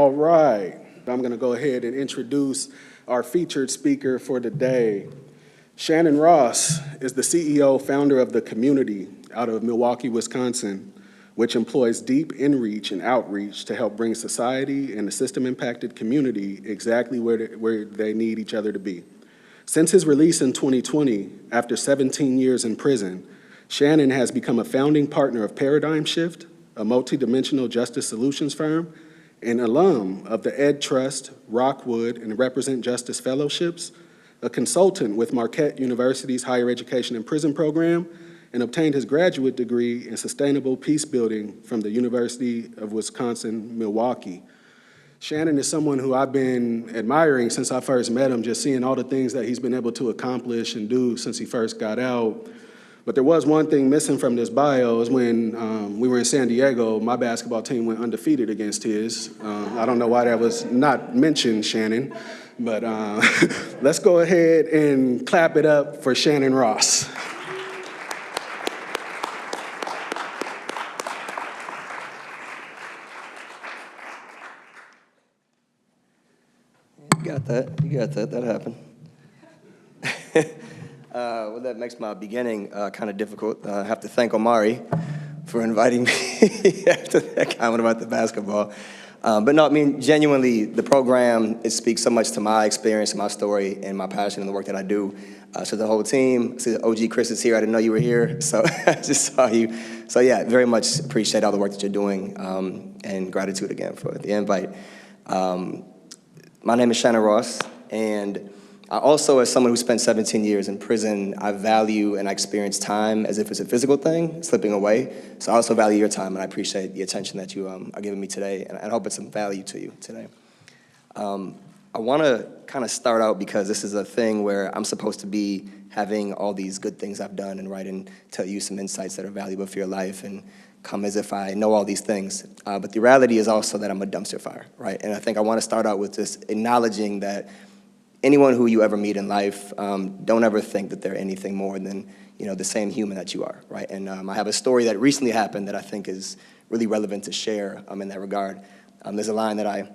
All right, I'm going to go ahead and introduce our featured speaker for the day. Shannon Ross is the CEO, founder of The Community out of Milwaukee, Wisconsin, which employs deep in-reach and outreach to help bring society and the system-impacted community exactly where they need each other to be. Since his release in 2020, after 17 years in prison, Shannon has become a founding partner of Paradigm Shift, a multidimensional justice solutions firm, an alum of the Ed Trust, Rockwood, and Represent Justice Fellowships, a consultant with Marquette University's Higher Education and Prison Program, and obtained his graduate degree in Sustainable Peace Building from the University of Wisconsin-Milwaukee. Shannon is someone who I've been admiring since I first met him, just seeing all the things that he's been able to accomplish and do since he first got out. But there was one thing missing from this bio, is when we were in San Diego, my basketball team went undefeated against his. I don't know why that was not mentioned, Shannon, but let's go ahead and clap it up for Shannon Ross. You got that happened. Well, that makes my beginning kind of difficult. I have to thank Omari for inviting me after that comment about the basketball. But no, I mean, genuinely, the program, it speaks so much to my experience, my story, and my passion in the work that I do. So the whole team, I see that OG Chris is here. I didn't know you were here, so I just saw you. So yeah, very much appreciate all the work that you're doing, and gratitude again for the invite. My name is Shannon Ross, and I also, as someone who spent 17 years in prison, I value and I experience time as if it's a physical thing, slipping away. So I also value your time, and I appreciate the attention that you are giving me today, and I hope it's some value to you today. I want to kind of start out because this is a thing where I'm supposed to be having all these good things I've done and write and tell you some insights that are valuable for your life and come as if I know all these things. But the reality is also that I'm a dumpster fire, right? And I think I want to start out with just acknowledging that anyone who you ever meet in life, don't ever think that they're anything more than, the same human that you are, right? And I have a story that recently happened that I think is really relevant to share in that regard. There's a line that I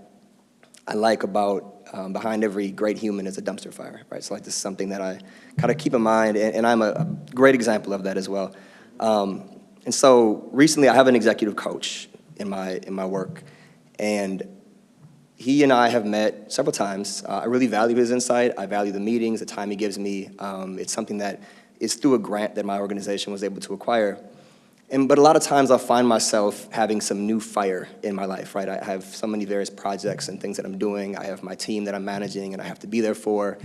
like about behind every great human is a dumpster fire, right? So like this is something that I kind of keep in mind, and I'm a great example of that as well. And so recently I have an executive coach in my work, and he and I have met several times. I really value his insight. I value the meetings, the time he gives me. It's something that is through a grant that my organization was able to acquire. But a lot of times I'll find myself having some new fire in my life, right? I have so many various projects and things that I'm doing. I have my team that I'm managing and I have to be there for.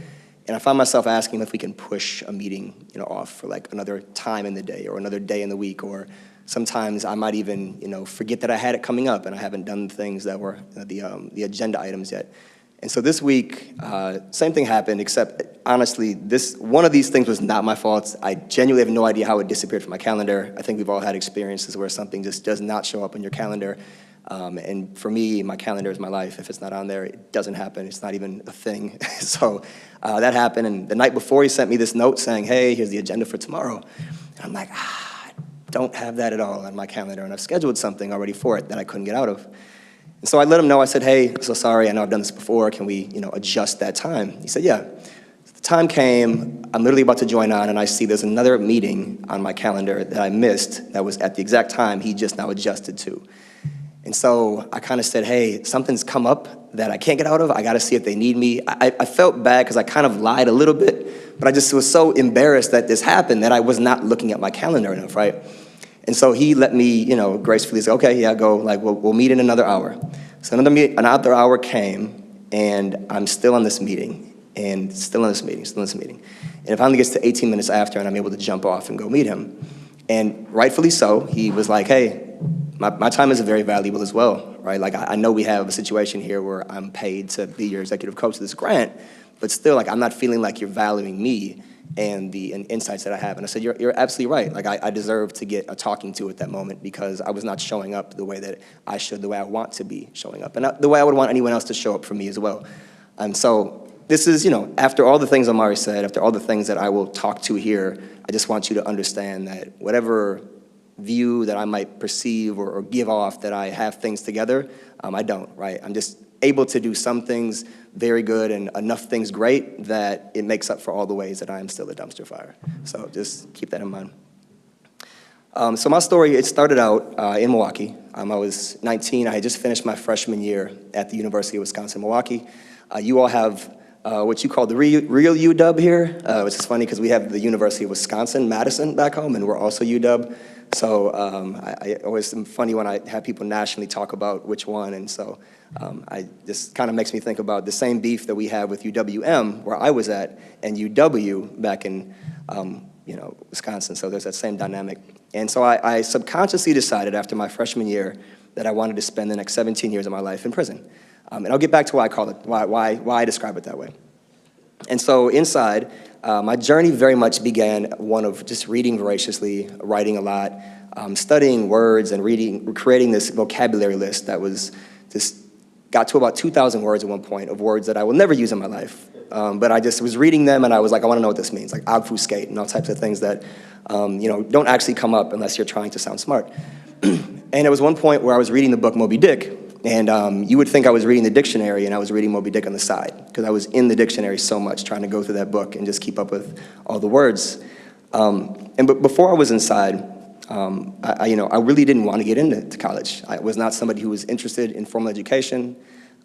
And I find myself asking if we can push a meeting, off for like another time in the day or another day in the week, or sometimes I might even, forget that I had it coming up and I haven't done the things that were the agenda items yet. And so this week, same thing happened, except honestly, one of these things was not my fault. I genuinely have no idea how it disappeared from my calendar. I think we've all had experiences where something just does not show up on your calendar. And for me, my calendar is my life. If it's not on there, it doesn't happen. It's not even a thing. So that happened. And the night before, he sent me this note saying, hey, here's the agenda for tomorrow. And I'm like, I don't have that at all on my calendar. And I've scheduled something already for it that I couldn't get out of. And so I let him know. I said, hey, so sorry. I know I've done this before. Can we, adjust that time? He said, yeah. So the time came. I'm literally about to join on, and I see there's another meeting on my calendar that I missed that was at the exact time he just now adjusted to. And so I kind of said, hey, something's come up that I can't get out of. I got to see if they need me. I felt bad because I kind of lied a little bit, but I just was so embarrassed that this happened that I was not looking at my calendar enough, right? And so he let me, gracefully say, okay, yeah, go. Like, we'll meet in another hour. So another hour came, and I'm still on this meeting, and still in this meeting. And it finally gets to 18 minutes after, and I'm able to jump off and go meet him. And rightfully so, he was like, hey, my time is very valuable as well, right? Like, I know we have a situation here where I'm paid to be your executive coach of this grant, but still, like, I'm not feeling like you're valuing me and the insights that I have. And I said, you're absolutely right. Like, I deserve to get a talking to at that moment because I was not showing up the way that I should, the way I want to be showing up, and the way I would want anyone else to show up for me as well. And so this is, after all the things Omari said, after all the things that I will talk to here, I just want you to understand that whatever view that I might perceive or give off that I have things together, I don't, right? I'm just able to do some things very good and enough things great that it makes up for all the ways that I am still a dumpster fire. So just keep that in mind. So my story, it started out in Milwaukee. I was 19. I had just finished my freshman year at the University of Wisconsin-Milwaukee. You all have what you call the real UW here, which is funny because we have the University of Wisconsin-Madison back home, and we're also UW. So I always am funny when I have people nationally talk about which one, and so I just kind of makes me think about the same beef that we have with UWM, where I was at, and UW back in Wisconsin. So there's that same dynamic. And so I subconsciously decided after my freshman year that I wanted to spend the next 17 years of my life in prison. And I'll get back to why I call it, why I describe it that way. And so inside, my journey very much began one of just reading voraciously, writing a lot, studying words and creating this vocabulary list that was just got to about 2,000 words at one point of words that I will never use in my life. But I just was reading them and I was like, I want to know what this means, like obfuscate and all types of things that don't actually come up unless you're trying to sound smart. And there was one point where I was reading the book Moby Dick, and you would think I was reading the dictionary and I was reading Moby Dick on the side because I was in the dictionary so much trying to go through that book and just keep up with all the words. But before I was inside, I really didn't want to get into college. I was not somebody who was interested in formal education.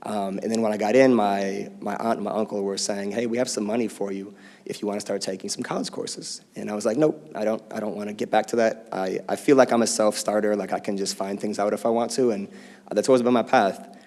And then when I got in, my aunt and my uncle were saying, hey, we have some money for you if you want to start taking some college courses. And I was like, nope, I don't want to get back to that. I feel like I'm a self-starter, like I can just find things out if I want to, and that's always been my path.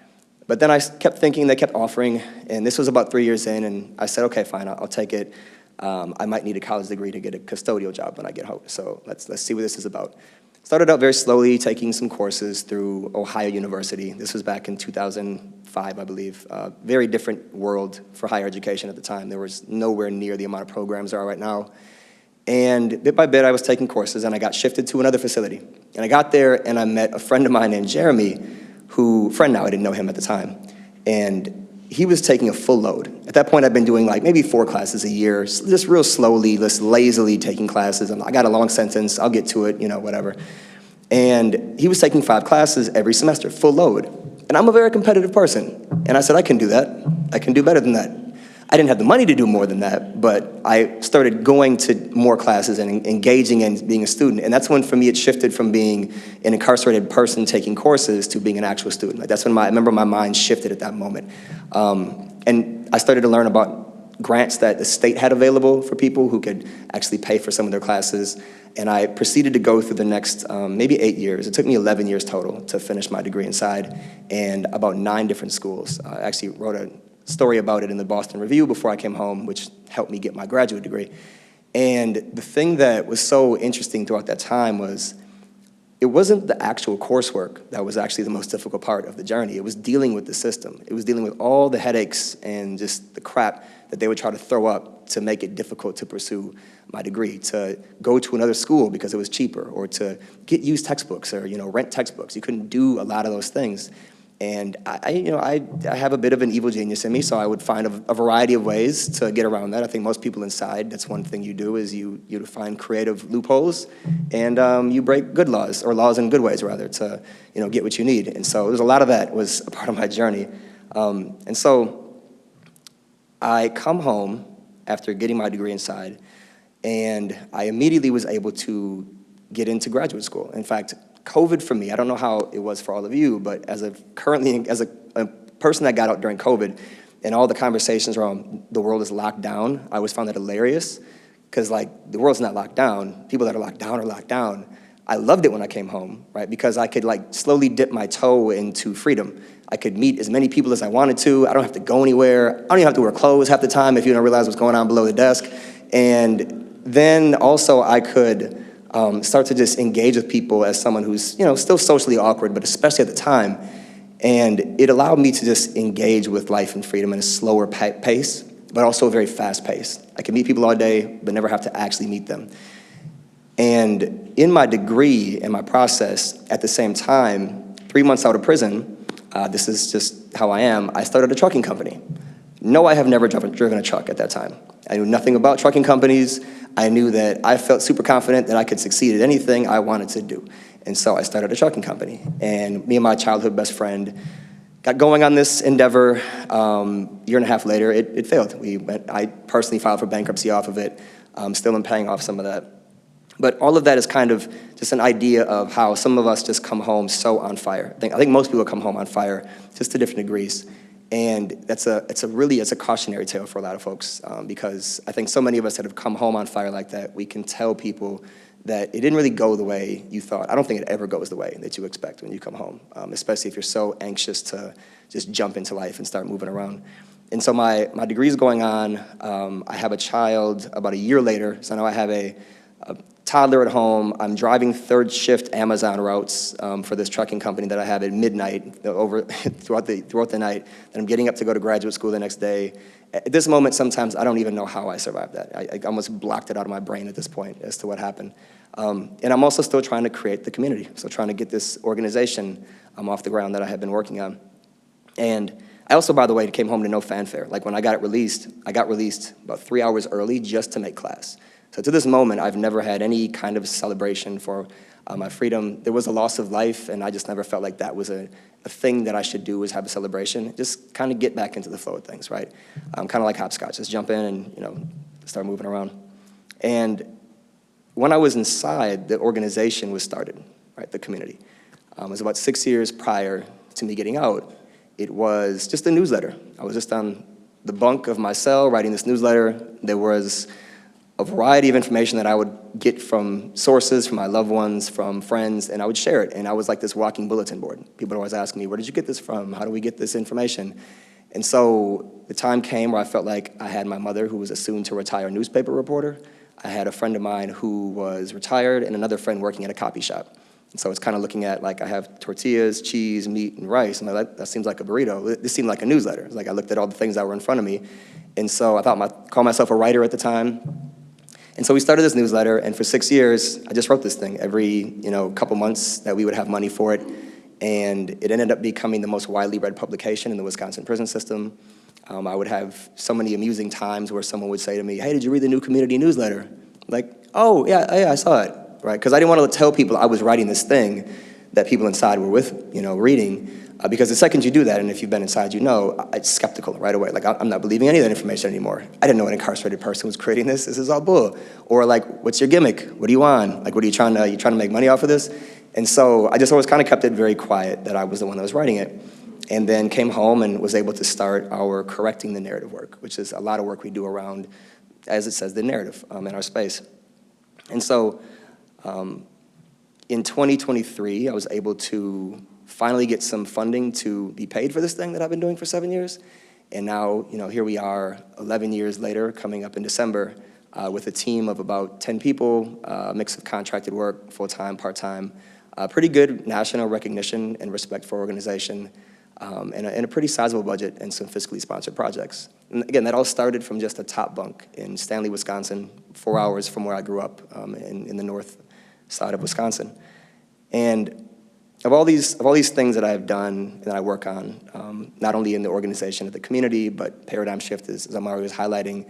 But then I kept thinking, they kept offering, and this was about 3 years in, and I said, okay, fine, I'll take it. I might need a college degree to get a custodial job when I get home, so let's see what this is about. Started out very slowly, taking some courses through Ohio University. This was back in 2005, I believe. Very different world for higher education at the time. There was nowhere near the amount of programs there are right now. And bit by bit, I was taking courses, and I got shifted to another facility. And I got there, and I met a friend of mine named Jeremy, friend now, I didn't know him at the time. And he was taking a full load. At that point, I'd been doing like maybe 4 classes a year, just real slowly, just lazily taking classes. I got a long sentence, I'll get to it, whatever. And he was taking 5 classes every semester, full load. And I'm a very competitive person. And I said, I can do that. I can do better than that. I didn't have the money to do more than that, but I started going to more classes and engaging in being a student. And that's when, for me, it shifted from being an incarcerated person taking courses to being an actual student. Like, that's when I remember my mind shifted at that moment. And I started to learn about grants that the state had available for people who could actually pay for some of their classes. And I proceeded to go through the next maybe 8 years. It took me 11 years total to finish my degree inside, and about 9 different schools. I actually wrote a story about it in the Boston Review before I came home, which helped me get my graduate degree. And the thing that was so interesting throughout that time was it wasn't the actual coursework that was actually the most difficult part of the journey. It was dealing with the system. It was dealing with all the headaches and just the crap that they would try to throw up to make it difficult to pursue my degree, to go to another school because it was cheaper, or to get used textbooks or rent textbooks. You couldn't do a lot of those things. And I have a bit of an evil genius in me, so I would find a variety of ways to get around that. I think most people inside, that's one thing you do, is you find creative loopholes, and you break good laws, or laws in good ways, rather, to get what you need. And so there's a lot of that was a part of my journey. And so I come home after getting my degree inside, and I immediately was able to get into graduate school. In fact, COVID for me, I don't know how it was for all of you, but as a person that got out during COVID and all the conversations around the world is locked down, I always found that hilarious because, like, the world's not locked down. People that are locked down are locked down. I loved it when I came home, right, because I could, like, slowly dip my toe into freedom. I could meet as many people as I wanted to. I don't have to go anywhere. I don't even have to wear clothes half the time if you don't realize what's going on below the desk. And then also I could start to just engage with people as someone who's, still socially awkward, but especially at the time. And it allowed me to just engage with life and freedom in a slower pace, but also a very fast pace. I could meet people all day, but never have to actually meet them. And in my degree and my process, at the same time, 3 months out of prison, this is just how I am, I started a trucking company. No, I have never driven a truck at that time. I knew nothing about trucking companies. I knew that I felt super confident that I could succeed at anything I wanted to do. And so I started a trucking company. And me and my childhood best friend got going on this endeavor. Year and a half later, it failed. I personally filed for bankruptcy off of it. Still am paying off some of that. But all of that is kind of just an idea of how some of us just come home so on fire. I think most people come home on fire, just to different degrees. And it's a cautionary tale for a lot of folks, because I think so many of us that have come home on fire like that, we can tell people that it didn't really go the way you thought. I don't think it ever goes the way that you expect when you come home, especially if you're so anxious to just jump into life and start moving around. And so my degree's going on. I have a child about a year later, so now I have a toddler at home. I'm driving third shift Amazon routes for this trucking company that I have at midnight throughout the night. And I'm getting up to go to graduate school the next day. At this moment, sometimes I don't even know how I survived that. I almost blocked it out of my brain at this point as to what happened. And I'm also still trying to create the community, so trying to get this organization off the ground that I have been working on. And I also, by the way, came home to no fanfare. Like when I got released about 3 hours early just to make class. So to this moment, I've never had any kind of celebration for my freedom. There was a loss of life, and I just never felt like that was a thing that I should do, is have a celebration. Just kind of get back into the flow of things, right? Kind of like hopscotch, just jump in and start moving around. And when I was inside, the organization was started, right? The community. It was about 6 years prior to me getting out. It was just a newsletter. I was just on the bunk of my cell writing this newsletter. There was a variety of information that I would get from sources, from my loved ones, from friends, and I would share it. And I was like this walking bulletin board. People would always ask me, where did you get this from? How do we get this information? And so the time came where I felt like I had my mother, who was a soon-to-retire newspaper reporter. I had a friend of mine who was retired and another friend working at a copy shop. And so it's kind of looking at, like, I have tortillas, cheese, meat, and rice. And I'm like, that seems like a burrito. This seemed like a newsletter. Like I looked at all the things that were in front of me. And so I thought called myself a writer at the time. And so we started this newsletter, and for 6 years, I just wrote this thing every couple months that we would have money for it. And it ended up becoming the most widely read publication in the Wisconsin prison system. I would have so many amusing times where someone would say to me, hey, did you read the new community newsletter? Like, oh, yeah, I saw it, right? Because I didn't want to tell people I was writing this thing that people inside were reading. Because the second you do that, and if you've been inside, it's skeptical right away. Like, I'm not believing any of that information anymore. I didn't know an incarcerated person was creating this. This is all bull. Or like, what's your gimmick? What are you on? Like, what are you trying to make money off of this? And so I just always kind of kept it very quiet that I was the one that was writing it. And then came home and was able to start our correcting the narrative work, which is a lot of work we do around, as it says, the narrative in our space. And so in 2023, I was able to finally get some funding to be paid for this thing that I've been doing for 7 years. And now, here we are 11 years later, coming up in December, with a team of about 10 people, a mix of contracted work, full-time, part-time, pretty good national recognition and respect for organization, and a pretty sizable budget and some fiscally sponsored projects. And again, that all started from just a top bunk in Stanley, Wisconsin, 4 hours from where I grew up in the north side of Wisconsin. And of all these things that I have done and that I work on, not only in the organization of the community, but paradigm shift, as Amari was highlighting,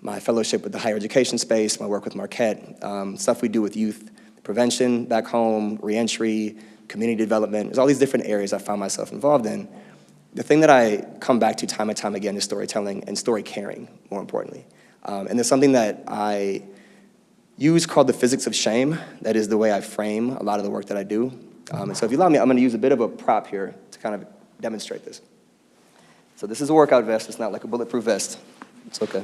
my fellowship with the higher education space, my work with Marquette, stuff we do with youth prevention back home, reentry, community development. There's all these different areas I found myself involved in. The thing that I come back to time and time again is storytelling and story caring, more importantly. And there's something that I use called the physics of shame. That is the way I frame a lot of the work that I do. And so if you allow me, I'm going to use a bit of a prop here to kind of demonstrate this. So this is a workout vest. It's not like a bulletproof vest. It's okay.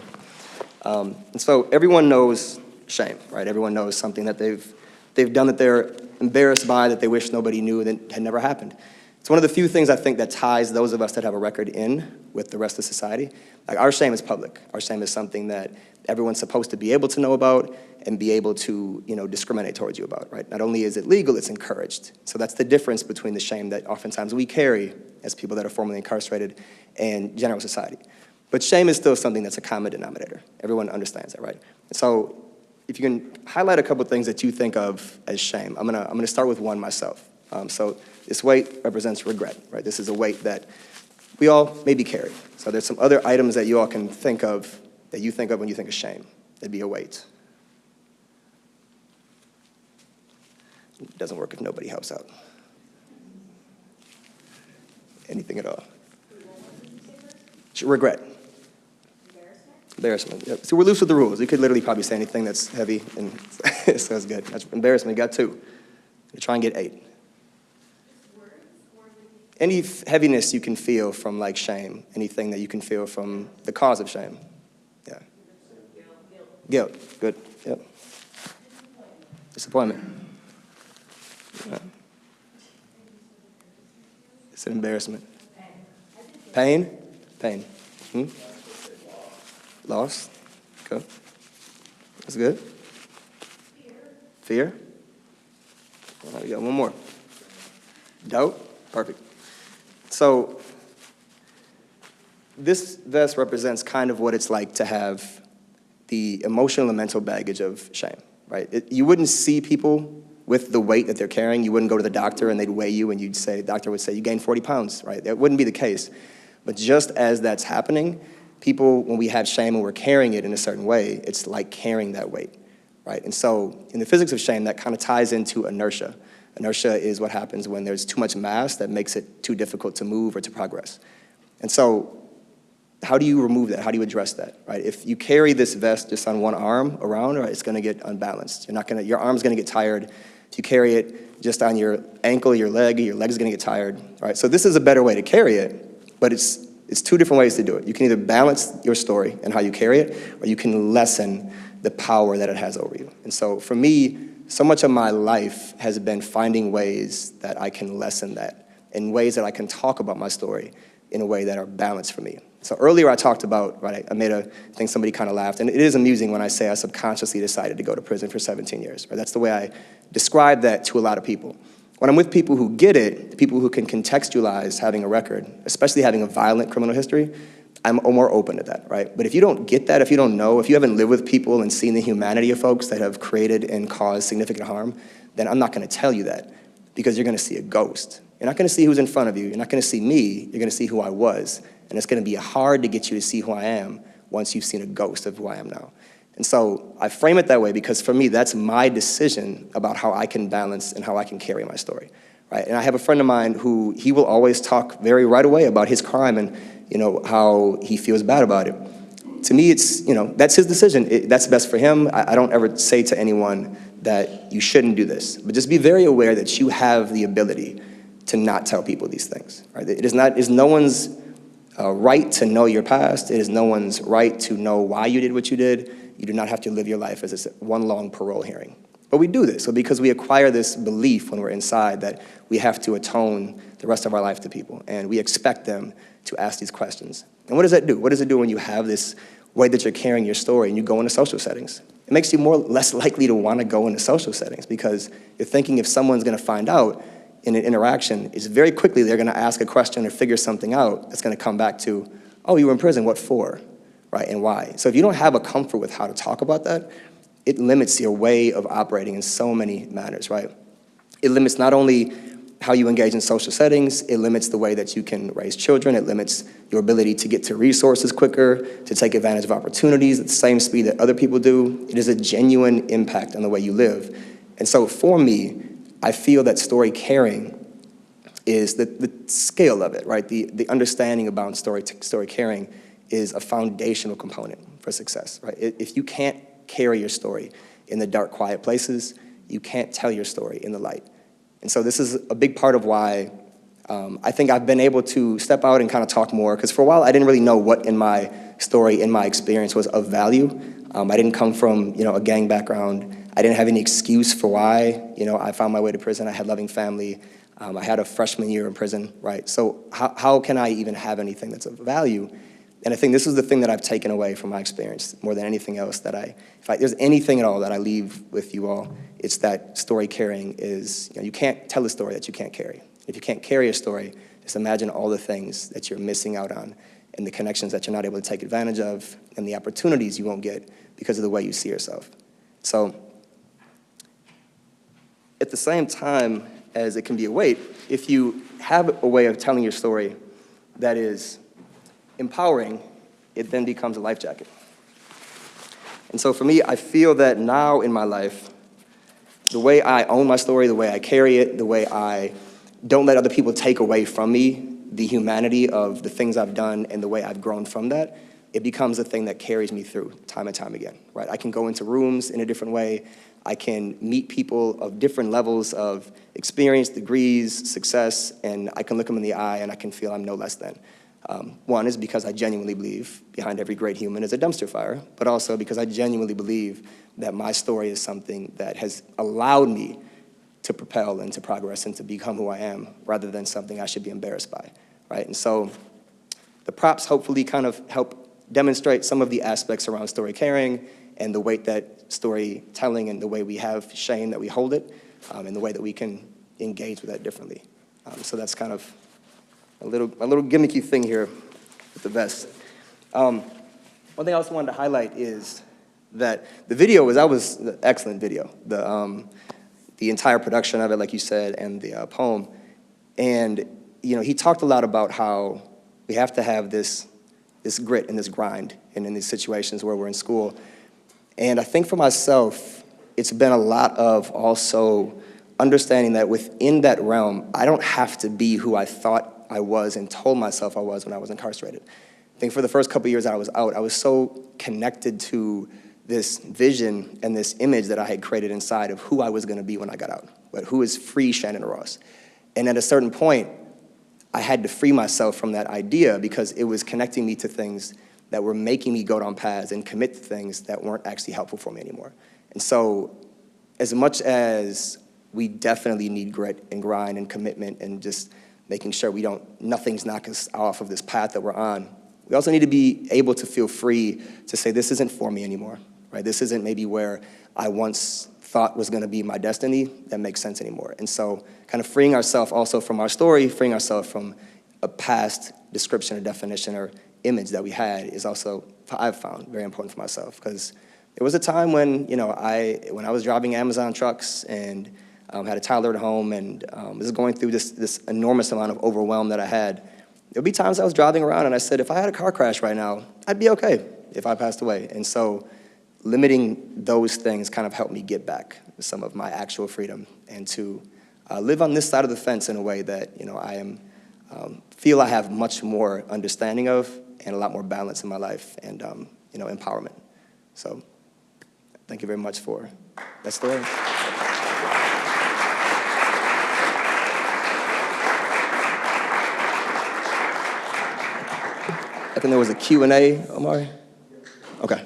And so everyone knows shame, right? Everyone knows something that they've done that they're embarrassed by, that they wish nobody knew, that had never happened. It's one of the few things I think that ties those of us that have a record in with the rest of society. Like, our shame is public. Our shame is something that everyone's supposed to be able to know about and be able to, discriminate towards you about, right? Not only is it legal, it's encouraged. So that's the difference between the shame that oftentimes we carry as people that are formerly incarcerated and general society. But shame is still something that's a common denominator. Everyone understands that, right? So if you can highlight a couple things that you think of as shame, I'm gonna start with one myself. So this weight represents regret, right? This is a weight that we all maybe carry. So there's some other items that you all can think of, that you think of when you think of shame. That'd be a weight. It doesn't work if nobody helps out. Anything at all. Regret. Embarrassment. Yep. So we're loose with the rules. You could literally probably say anything that's heavy, and so that's good. That's embarrassment. You got 2. You try and get 8. Any heaviness you can feel from like shame, anything that you can feel from the cause of shame. Yeah. Guilt. Good. Yep. Disappointment. Yeah. It's an embarrassment. Pain. Pain. Loss. Okay. That's good. Fear. All right, we got one more. Doubt. Perfect. So this vest represents kind of what it's like to have the emotional and mental baggage of shame, right? You wouldn't see people with the weight that they're carrying. You wouldn't go to the doctor and they'd weigh you and the doctor would say, you gained 40 pounds, right? That wouldn't be the case. But just as that's happening, people, when we have shame and we're carrying it in a certain way, it's like carrying that weight, right? And so in the physics of shame, that kind of ties into inertia. Inertia is what happens when there's too much mass that makes it too difficult to move or to progress. And so how do you remove that? How do you address that, right? If you carry this vest just on one arm around, right, it's gonna get unbalanced. Your arm's gonna get tired. If you carry it just on your ankle, your leg's gonna get tired, right? So this is a better way to carry it, but it's 2 different ways to do it. You can either balance your story and how you carry it, or you can lessen the power that it has over you. And so for me, so much of my life has been finding ways that I can lessen that, in ways that I can talk about my story in a way that are balanced for me. So earlier I talked about, right, I made a thing, somebody kind of laughed, and it is amusing when I say I subconsciously decided to go to prison for 17 years, right? That's the way I describe that to a lot of people. When I'm with people who get it, people who can contextualize having a record, especially having a violent criminal history, I'm more open to that, right? But if you don't get that, if you don't know, if you haven't lived with people and seen the humanity of folks that have created and caused significant harm, then I'm not gonna tell you that, because you're gonna see a ghost. You're not gonna see who's in front of you, you're not gonna see me, you're gonna see who I was. And it's gonna be hard to get you to see who I am once you've seen a ghost of who I am now. And so I frame it that way because for me, that's my decision about how I can balance and how I can carry my story, right? And I have a friend of mine who, he will always talk very right away about his crime and how he feels bad about it. To me, it's, that's his decision. That's best for him. I don't ever say to anyone that you shouldn't do this, but just be very aware that you have the ability to not tell people these things, right? It's no one's right to know your past. It is no one's right to know why you did what you did. You do not have to live your life as one long parole hearing. But we do this because we acquire this belief when we're inside that we have to atone the rest of our life to people, and we expect them to ask these questions. And what does that do? What does it do when you have this way that you're carrying your story and you go into social settings? It makes you less likely to want to go into social settings because you're thinking if someone's going to find out in an interaction, is very quickly they're going to ask a question or figure something out that's going to come back to, oh, you were in prison, what for, right, and why? So if you don't have a comfort with how to talk about that, it limits your way of operating in so many manners, right? It limits not only how you engage in social settings, it limits the way that you can raise children, it limits your ability to get to resources quicker, to take advantage of opportunities at the same speed that other people do. It is a genuine impact on the way you live. And so for me, I feel that story carrying is the scale of it, right? The understanding about story carrying is a foundational component for success, right? If you can't carry your story in the dark, quiet places, you can't tell your story in the light. And so this is a big part of why I think I've been able to step out and kind of talk more, because for a while I didn't really know what in my story, in my experience was of value. I didn't come from, a gang background. I didn't have any excuse for why, I found my way to prison. I had a loving family. I had a freshman year in prison, right? So how can I even have anything that's of value? And I think this is the thing that I've taken away from my experience more than anything else that if there's anything at all that I leave with you all, it's that story carrying is, you can't tell a story that you can't carry. If you can't carry a story, just imagine all the things that you're missing out on and the connections that you're not able to take advantage of and the opportunities you won't get because of the way you see yourself. So at the same time as it can be a weight, if you have a way of telling your story that is empowering, it then becomes a life jacket. And so for me, I feel that now in my life, the way I own my story, the way I carry it, the way I don't let other people take away from me the humanity of the things I've done and the way I've grown from that, it becomes a thing that carries me through time and time again, right? I can go into rooms in a different way. I can meet people of different levels of experience, degrees, success, and I can look them in the eye and I can feel I'm no less than. One is because I genuinely believe behind every great human is a dumpster fire, but also because I genuinely believe that my story is something that has allowed me to propel and to progress and to become who I am, rather than something I should be embarrassed by, right? And so the props hopefully kind of help demonstrate some of the aspects around story carrying and the weight that storytelling and the way we have shame that we hold it, and the way that we can engage with that differently. So that's kind of a little gimmicky thing here with the vest. One thing I also wanted to highlight is that the video was an excellent video. The entire production of it, like you said, and the poem. And, you know, he talked a lot about how we have to have this grit and this grind and in these situations where we're in school. And I think for myself, it's been a lot of also understanding that within that realm, I don't have to be who I thought I was and told myself I was when I was incarcerated. I think for the first couple of years that I was out, I was so connected to this vision and this image that I had created inside of who I was going to be when I got out, but who is free Shannon Ross. And at a certain point, I had to free myself from that idea because it was connecting me to things that were making me go down paths and commit to things that weren't actually helpful for me anymore. And so as much as we definitely need grit and grind and commitment and just making sure nothing's knocking us off of this path that we're on, we also need to be able to feel free to say, this isn't for me anymore, right? This isn't maybe where I once thought was gonna be my destiny that makes sense anymore. And so kind of freeing ourselves also from our story, freeing ourselves from a past description or definition or image that we had is also, I've found, very important for myself. Because there was a time when, you know, when I was driving Amazon trucks and had a toddler at home and was going through this enormous amount of overwhelm that I had, there'd be times I was driving around and I said, if I had a car crash right now, I'd be okay if I passed away. And so limiting those things kind of helped me get back some of my actual freedom and to live on this side of the fence in a way that, you know, I feel I have much more understanding of and a lot more balance in my life and, you know, empowerment. So thank you very much for that story. I think there was a Q&A, Omari? Okay.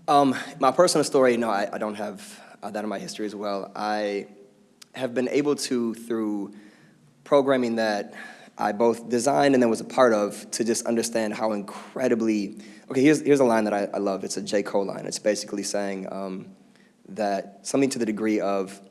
My personal story, no, I don't have that in my history as well. I have been able to, through programming that I both designed and then was a part of, to just understand how incredibly, okay, here's a line that I love. It's a J. Cole line. It's basically saying that something to the degree of,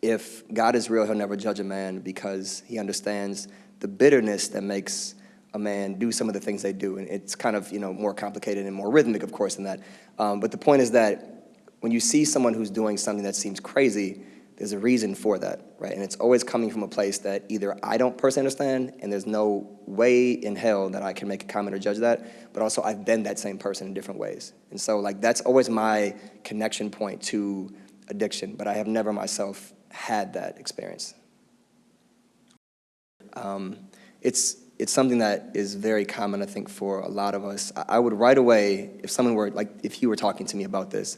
if God is real, he'll never judge a man because he understands the bitterness that makes a man do some of the things they do. And it's kind of, you know, more complicated and more rhythmic, of course, than that. But the point is that when you see someone who's doing something that seems crazy, there's a reason for that, right? And it's always coming from a place that either I don't personally understand, and there's no way in hell that I can make a comment or judge that, but also I've been that same person in different ways. And so, like, that's always my connection point to addiction, but I have never myself had that experience. It's something that is very common, I think, for a lot of us. I would right away, if someone were, like, if you were talking to me about this,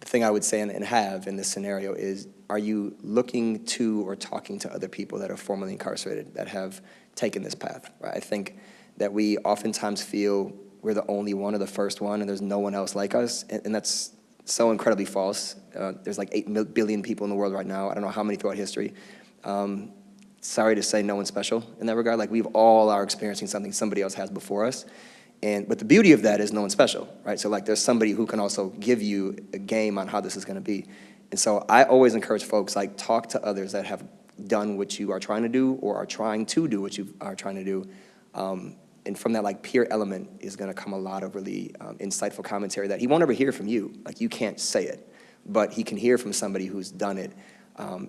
the thing I would say and have in this scenario is, are you looking to or talking to other people that are formerly incarcerated that have taken this path, right? I think that we oftentimes feel we're the only one or the first one and there's no one else like us, and that's so incredibly false. There's like 8 billion people in the world right now. I don't know how many throughout history. Sorry to say no one's special in that regard. Like, we all are experiencing something somebody else has before us. But the beauty of that is no one's special, right? So, like, there's somebody who can also give you a game on how this is gonna be. And so I always encourage folks, like, talk to others that have done what you are trying to do or are trying to do what you are trying to do. And from that, like, peer element is gonna come a lot of really insightful commentary that he won't ever hear from you. Like, you can't say it, but he can hear from somebody who's done it.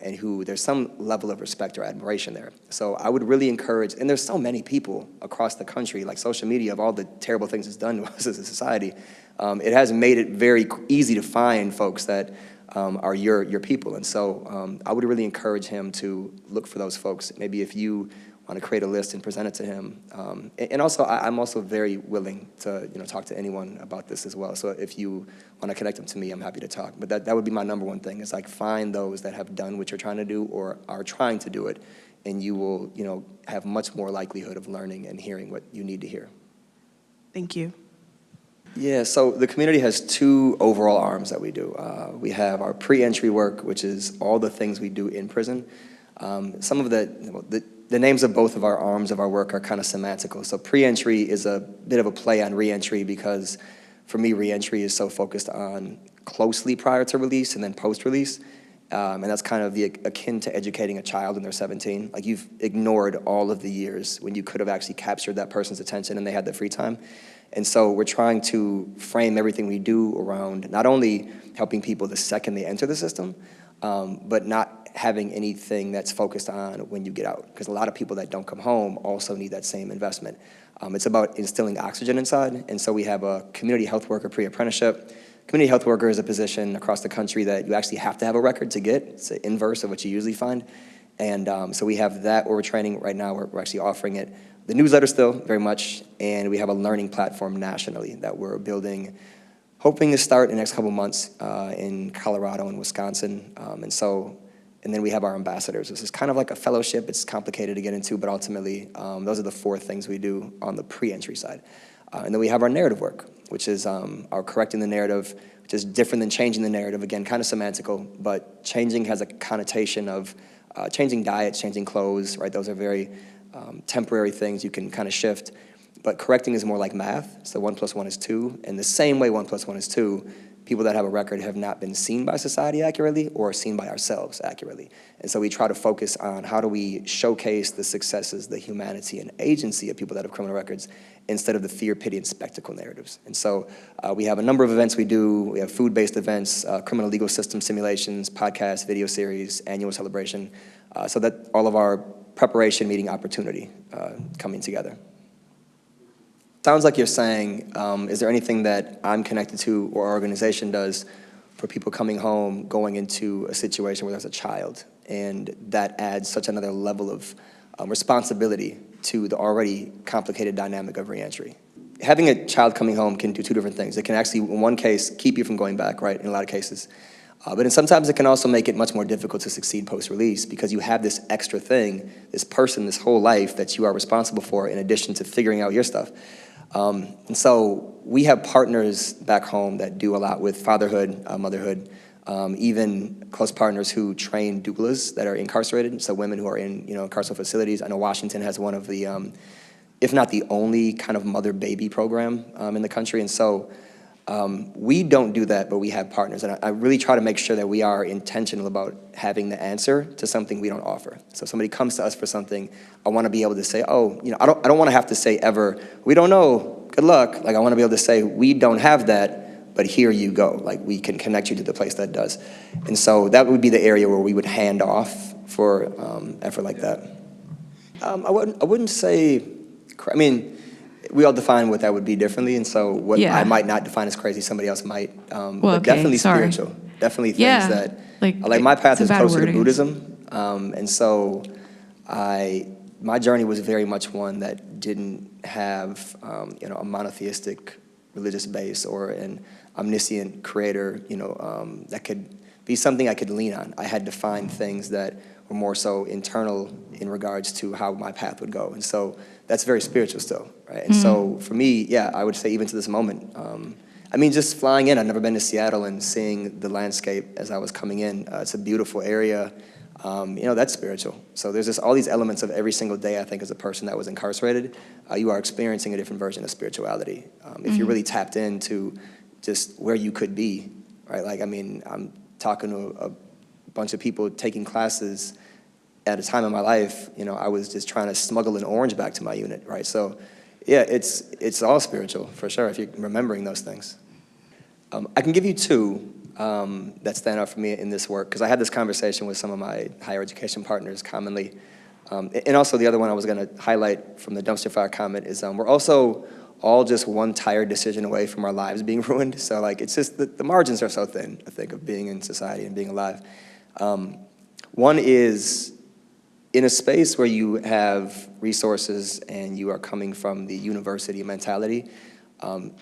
And who there's some level of respect or admiration there. So I would really encourage, and there's so many people across the country, like social media, of all the terrible things it's done to us as a society, it has made it very easy to find folks that are your people. And so I would really encourage him to look for those folks. Maybe if you want to create a list and present it to him. And also, I'm also very willing to talk to anyone about this as well. So if you want to connect them to me, I'm happy to talk. But that would be my number one thing, is like find those that have done what you're trying to do or are trying to do it, and you will have much more likelihood of learning and hearing what you need to hear. Thank you. Yeah, so the community has two overall arms that we do. We have our pre-entry work, which is all the things we do in prison. Some of the names of both of our arms of our work are kind of semantical. So pre-entry is a bit of a play on re-entry, because for me, re-entry is so focused on closely prior to release and then post-release. And that's kind of akin to educating a child when they're 17. Like, you've ignored all of the years when you could have actually captured that person's attention and they had the free time. And so we're trying to frame everything we do around not only helping people the second they enter the system, but not having anything that's focused on when you get out. Because a lot of people that don't come home also need that same investment. It's about instilling oxygen inside. And so we have a community health worker pre-apprenticeship. Community health worker is a position across the country that you actually have to have a record to get. It's the inverse of what you usually find. And so we have that where we're training right now. We're actually offering it. The newsletter still, very much. And we have a learning platform nationally that we're building, hoping to start in the next couple months in Colorado and Wisconsin. And then we have our ambassadors. This is kind of like a fellowship. It's complicated to get into, but ultimately, those are the four things we do on the pre-entry side. And then we have our narrative work, which is our correcting the narrative, which is different than changing the narrative. Again, kind of semantical, but changing has a connotation of changing diets, changing clothes, right? Those are very temporary things you can kind of shift. But correcting is more like math. So 1 + 1 is 2. And the same way 1 + 1 is 2, people that have a record have not been seen by society accurately or seen by ourselves accurately. And so we try to focus on how do we showcase the successes, the humanity and agency of people that have criminal records, instead of the fear, pity, and spectacle narratives. And so we have a number of events we do. We have food-based events, criminal legal system simulations, podcasts, video series, annual celebration, so that all of our preparation meeting opportunity coming together. Sounds like you're saying, is there anything that I'm connected to or our organization does for people coming home, going into a situation where there's a child, and that adds such another level of responsibility to the already complicated dynamic of reentry? Having a child coming home can do two different things. It can actually, in one case, keep you from going back, right, in a lot of cases. But sometimes it can also make it much more difficult to succeed post-release, because you have this extra thing, this person, this whole life that you are responsible for, in addition to figuring out your stuff. And so we have partners back home that do a lot with fatherhood, motherhood, even close partners who train doulas that are incarcerated, so women who are in carceral facilities. I know Washington has one of the, if not the only kind of mother-baby program in the country. And so we don't do that, but we have partners. And I really try to make sure that we are intentional about having the answer to something we don't offer. So if somebody comes to us for something, I want to be able to say, oh, I don't want to have to say ever, we don't know, good luck. Like, I want to be able to say, we don't have that, but here you go. Like, we can connect you to the place that does. And so that would be the area where we would hand off for effort like that. I wouldn't say, I mean, we all define what that would be differently, and so what I might not define as crazy, somebody else might. But definitely spiritual. Definitely things that, like my path is closer to Buddhism, and so my journey was very much one that didn't have a monotheistic religious base or an omniscient creator, that could be something I could lean on. I had to find things that were more so internal in regards to how my path would go, and so that's very spiritual still, right? And so for me, I would say even to this moment, I mean, just flying in, I've never been to Seattle, and seeing the landscape as I was coming in, it's a beautiful area, that's spiritual. So there's just all these elements of every single day, I think, as a person that was incarcerated, you are experiencing a different version of spirituality. If you're really tapped into just where you could be, right? Like, I mean, I'm talking to a bunch of people taking classes at a time in my life, I was just trying to smuggle an orange back to my unit, right? So, it's all spiritual, for sure, if you're remembering those things. I can give you two that stand out for me in this work, because I had this conversation with some of my higher education partners commonly. And also the other one I was going to highlight from the dumpster fire comment is we're also all just one tired decision away from our lives being ruined. So, like, it's just the margins are so thin, I think, of being in society and being alive. One is in a space where you have resources and you are coming from the university mentality,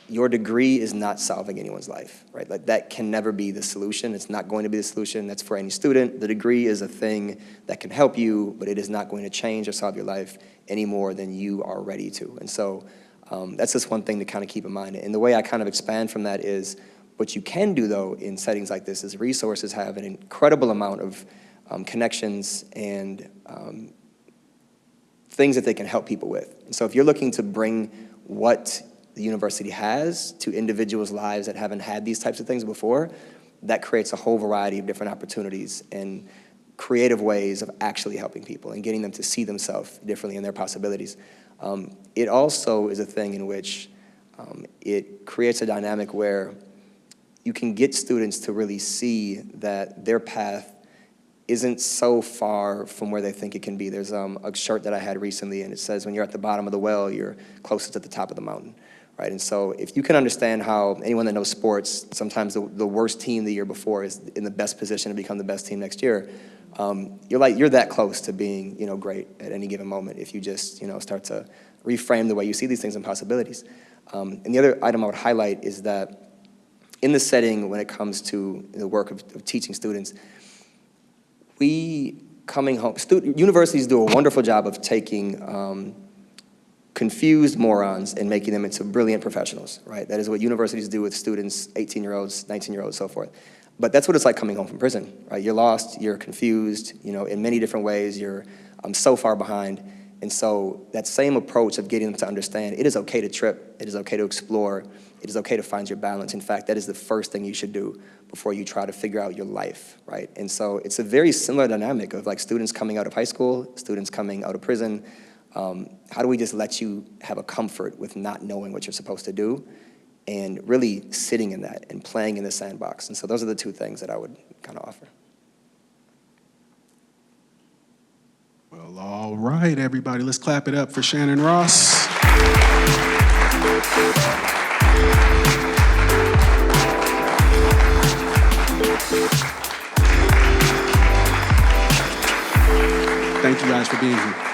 your degree is not solving anyone's life, right? Like that can never be the solution. It's not going to be the solution. That's for any student. The degree is a thing that can help you, but it is not going to change or solve your life any more than you are ready to. And so that's just one thing to kind of keep in mind. And the way I kind of expand from that is what you can do, though, in settings like this is resources have an incredible amount of connections and things that they can help people with. And so if you're looking to bring what the university has to individuals' lives that haven't had these types of things before, that creates a whole variety of different opportunities and creative ways of actually helping people and getting them to see themselves differently in their possibilities. It also is a thing in which it creates a dynamic where you can get students to really see that their path isn't so far from where they think it can be. There's a shirt that I had recently, and it says, when you're at the bottom of the well, you're closest at the top of the mountain, right? And so if you can understand how anyone that knows sports, sometimes the worst team the year before is in the best position to become the best team next year, you're that close to being, great at any given moment if you just, start to reframe the way you see these things and possibilities. And the other item I would highlight is that in the setting when it comes to the work of teaching students, universities do a wonderful job of taking confused morons and making them into brilliant professionals, right? That is what universities do with students, 18-year-olds, 19-year-olds, so forth. But that's what it's like coming home from prison, right? You're lost, you're confused, in many different ways, you're so far behind. And so that same approach of getting them to understand it is okay to trip, it is okay to explore, it is okay to find your balance. In fact, that is the first thing you should do before you try to figure out your life, right? And so it's a very similar dynamic of like students coming out of high school, students coming out of prison. How do we just let you have a comfort with not knowing what you're supposed to do and really sitting in that and playing in the sandbox? And so those are the two things that I would kind of offer. Well, all right, everybody, let's clap it up for Shannon Ross. Thank you guys for being here.